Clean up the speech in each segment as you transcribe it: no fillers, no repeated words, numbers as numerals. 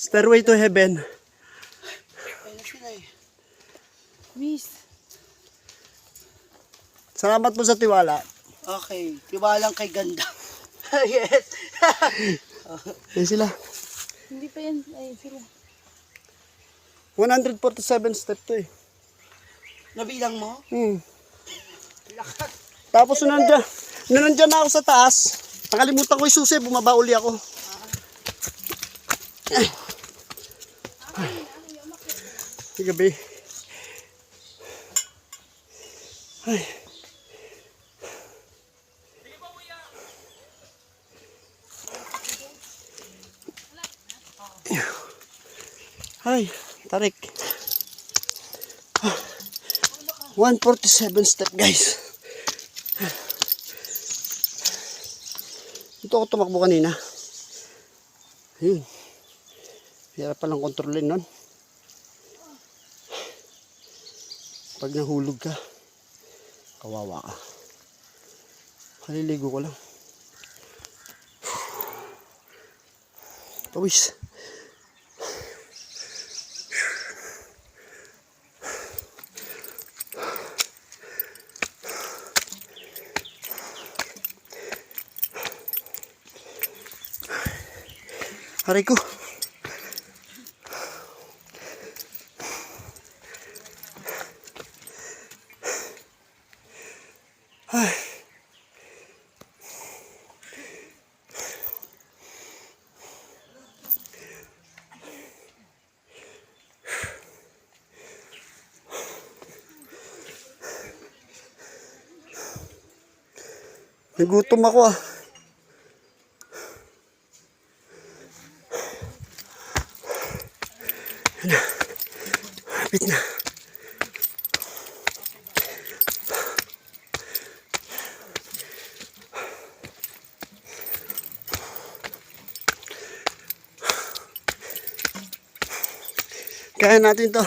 Stairway to Heaven. Ayun na sila eh. Miss. Salamat po sa tiwala. Okay, tiwalang kay ganda. Yes. Yan sila. Hindi pa yan. Ay, sila. 147 step to eh. Nabilang mo? Lakas. Tapos nung nandyan na ako sa taas, nakalimutan ko yung susi, bumaba uli ako. Ay, gabi. Ay. Ay, tarik. 147 step guys. Ito ako tumakbo kanina. Ayun. Hirap palang kontrolin nun. Pag nahulog ka, kawawa ka. Kaliligo ko lang. Pawis. Aray ko. Ay. Nagutom ako ah. Hapit na. Kaya natin to.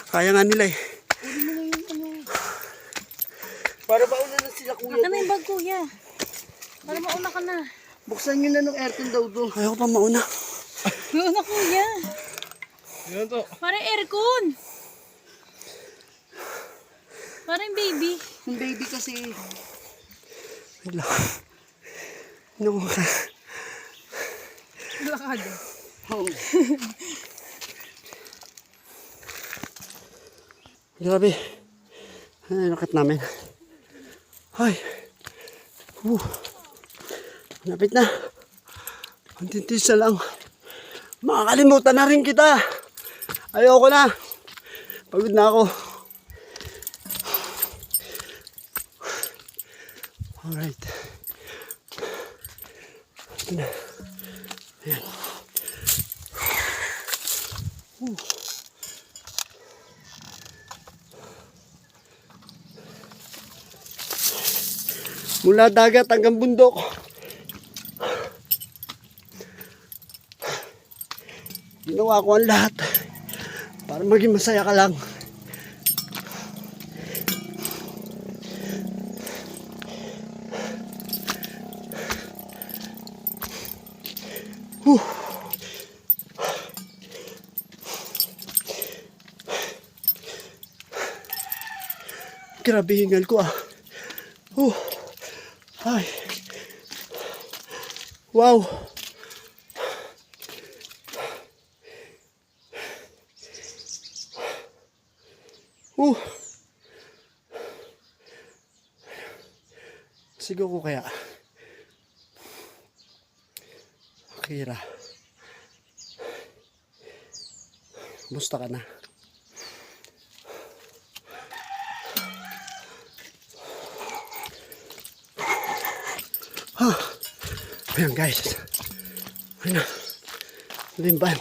Kaya nga nila eh. Para mauna na sila kuya. Baka na yung bag, kuya. Para mauna ka na. Buksan nyo na ng aircon daw doon. Ayaw ko pa mauna. Mauna, kuya. Yan to. Para aircon. Para yung baby. Yung baby kasi. Wala. Ano ka? Lakad. Oh. Grabe. Ay, nakit namin. Ay. Napit na. Ang tintis na lang. Makakalimutan na rin kita. Ayoko na. Pagod na ako. Alright. Ito na. Ayan. Mula dagat hanggang bundok. Ginawa ko ang lahat para maging masaya ka lang. Grabe hingal ko ah. Ay. Wow. Sigaw ko kaya. Akira. Musta ka na? Ayan guys. Ayan na. Limban.